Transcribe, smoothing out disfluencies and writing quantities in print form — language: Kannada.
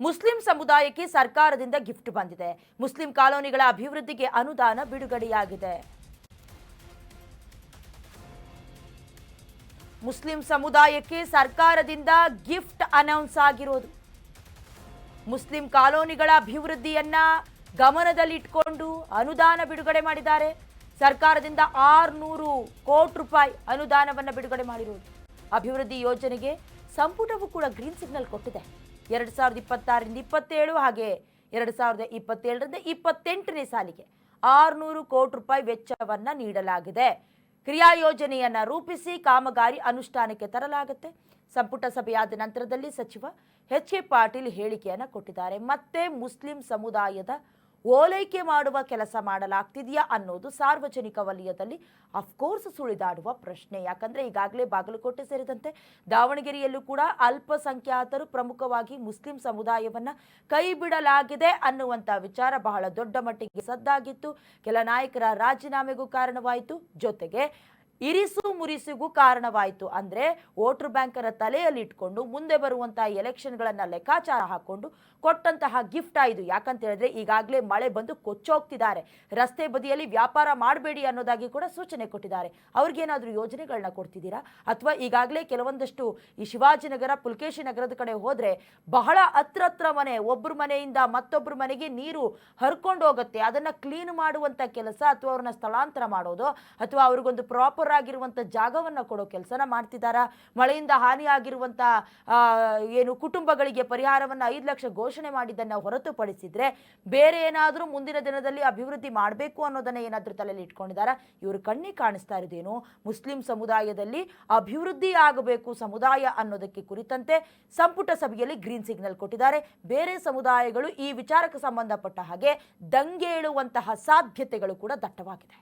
ಮುಸ್ಲಿಂ ಸಮುದಾಯಕ್ಕೆ ಸರ್ಕಾರದಿಂದ ಗಿಫ್ಟ್ ಬಂದಿದೆ. ಮುಸ್ಲಿಂ ಕಾಲೋನಿಗಳ ಅಭಿವೃದ್ಧಿಗೆ ಅನುದಾನ ಬಿಡುಗಡೆಯಾಗಿದೆ. ಮುಸ್ಲಿಂ ಸಮುದಾಯಕ್ಕೆ ಸರ್ಕಾರದಿಂದ ಗಿಫ್ಟ್ ಅನೌನ್ಸ್ ಆಗಿರೋದು. ಮುಸ್ಲಿಂ ಕಾಲೋನಿಗಳ ಅಭಿವೃದ್ಧಿಯನ್ನ ಗಮನದಲ್ಲಿಟ್ಟುಕೊಂಡು ಅನುದಾನ ಬಿಡುಗಡೆ ಮಾಡಿದ್ದಾರೆ. ಸರ್ಕಾರದಿಂದ 600 ಕೋಟಿ ರೂಪಾಯಿ ಅನುದಾನವನ್ನು ಬಿಡುಗಡೆ ಮಾಡಿರೋದು. ಅಭಿವೃದ್ಧಿ ಯೋಜನೆಗೆ ಸಂಪುಟವು ಕೂಡ ಗ್ರೀನ್ ಸಿಗ್ನಲ್ ಕೊಟ್ಟಿದೆ. 2026ರಿಂದ 27 ಹಾಗೆ 2027ರಿಂದ 28ನೇ ಸಾಲಿಗೆ 600 ಕೋಟಿ ರೂಪಾಯಿ ವೆಚ್ಚವನ್ನು ನೀಡಲಾಗಿದೆ. ಕ್ರಿಯಾ ಯೋಜನೆಯನ್ನ ರೂಪಿಸಿ ಕಾಮಗಾರಿ ಅನುಷ್ಠಾನಕ್ಕೆ ತರಲಾಗುತ್ತೆ. ಸಂಪುಟ ಸಭೆಯಾದ ನಂತರದಲ್ಲಿ ಸಚಿವ ಎಚ್ ಕೆ ಪಾಟೀಲ್ ಹೇಳಿಕೆಯನ್ನು ಕೊಟ್ಟಿದ್ದಾರೆ. ಮತ್ತೆ ಮುಸ್ಲಿಂ ಸಮುದಾಯದ ಓಲೈಕೆ ಮಾಡುವ ಕೆಲಸ ಮಾಡಲಾಗ್ತಿದೆಯಾ ಅನ್ನೋದು ಸಾರ್ವಜನಿಕ ವಲಯದಲ್ಲಿ ಅಫ್ಕೋರ್ಸ್ ಸುಳಿದಾಡುವ ಪ್ರಶ್ನೆ. ಯಾಕಂದ್ರೆ ಈಗಾಗಲೇ ಬಾಗಲಕೋಟೆ ಸೇರಿದಂತೆ ದಾವಣಗೆರೆಯಲ್ಲೂ ಕೂಡ ಅಲ್ಪಸಂಖ್ಯಾತರು ಪ್ರಮುಖವಾಗಿ ಮುಸ್ಲಿಂ ಸಮುದಾಯವನ್ನ ಕೈ ಬಿಡಲಾಗಿದೆ ಅನ್ನುವಂಥ ವಿಚಾರ ಬಹಳ ದೊಡ್ಡ ಮಟ್ಟಿಗೆ ಸದ್ದಾಗಿತ್ತು. ಕೆಲ ನಾಯಕರ ರಾಜೀನಾಮೆಗೂ ಕಾರಣವಾಯಿತು, ಜೊತೆಗೆ ಇರಿಸು ಮುರಿಸಿಗೂ ಕಾರಣವಾಯಿತು. ಅಂದರೆ ವೋಟರ್ ಬ್ಯಾಂಕರ ತಲೆಯಲ್ಲಿ ಇಟ್ಕೊಂಡು ಮುಂದೆ ಬರುವಂತಹ ಎಲೆಕ್ಷನ್ಗಳನ್ನು ಲೆಕ್ಕಾಚಾರ ಹಾಕೊಂಡು ಕೊಟ್ಟಂತಹ ಗಿಫ್ಟ್ ಇದು. ಯಾಕಂತ ಹೇಳಿದ್ರೆ ಈಗಾಗಲೇ ಮಳೆ ಬಂದು ಕೊಚ್ಚೋಗ್ತಿದ್ದಾರೆ, ರಸ್ತೆ ಬದಿಯಲ್ಲಿ ವ್ಯಾಪಾರ ಮಾಡಬೇಡಿ ಅನ್ನೋದಾಗಿ ಕೂಡ ಸೂಚನೆ ಕೊಟ್ಟಿದ್ದಾರೆ. ಅವ್ರಿಗೇನಾದರೂ ಯೋಜನೆಗಳನ್ನ ಕೊಡ್ತಿದ್ದೀರಾ? ಅಥವಾ ಈಗಾಗಲೇ ಕೆಲವೊಂದಷ್ಟು ಈ ಶಿವಾಜಿನಗರ, ಪುಲಕೇಶಿ ನಗರದ ಕಡೆ ಹೋದರೆ ಬಹಳ ಹತ್ರ ಮನೆ, ಒಬ್ಬರ ಮನೆಯಿಂದ ಮತ್ತೊಬ್ಬರ ಮನೆಗೆ ನೀರು ಹರ್ಕೊಂಡು ಹೋಗುತ್ತೆ. ಅದನ್ನು ಕ್ಲೀನ್ ಮಾಡುವಂಥ ಕೆಲಸ ಅಥವಾ ಅವ್ರನ್ನ ಸ್ಥಳಾಂತರ ಮಾಡೋದು ಅಥವಾ ಅವ್ರಿಗೊಂದು ಪ್ರಾಪರ್ ಆಗಿರುವಂಥ ಜಾಗವನ್ನು ಕೊಡೋ ಕೆಲಸನ ಮಾಡ್ತಿದ್ದಾರಾ? ಮಳೆಯಿಂದ ಹಾನಿಯಾಗಿರುವಂಥ ಏನು ಕುಟುಂಬಗಳಿಗೆ ಪರಿಹಾರವನ್ನು 5 ಲಕ್ಷ ಘೋಷಣೆ ಮಾಡಿದ್ದನ್ನು ಹೊರತುಪಡಿಸಿದ್ರೆ ಬೇರೆ ಏನಾದರೂ ಮುಂದಿನ ದಿನದಲ್ಲಿ ಅಭಿವೃದ್ಧಿ ಮಾಡಬೇಕು ಅನ್ನೋದನ್ನ ಏನಾದರೂ ತಲೆಯಲ್ಲಿ ಇಟ್ಕೊಂಡಿದ್ದಾರಾ? ಇವರು ಕಣ್ಣಿ ಕಾಣಿಸ್ತಾ ಇರೋದೇನು? ಮುಸ್ಲಿಂ ಸಮುದಾಯದಲ್ಲಿ ಅಭಿವೃದ್ಧಿ ಆಗಬೇಕು ಸಮುದಾಯ ಅನ್ನೋದಕ್ಕೆ ಕುರಿತಂತೆ ಸಂಪುಟ ಸಭೆಯಲ್ಲಿ ಗ್ರೀನ್ ಸಿಗ್ನಲ್ ಕೊಟ್ಟಿದ್ದಾರೆ. ಬೇರೆ ಸಮುದಾಯಗಳು ಈ ವಿಚಾರಕ್ಕೆ ಸಂಬಂಧಪಟ್ಟ ಹಾಗೆ ದಂಗೆ ಏಳುವಂತಹ ಸಾಧ್ಯತೆಗಳು ಕೂಡ ದಟ್ಟವಾಗಿದೆ.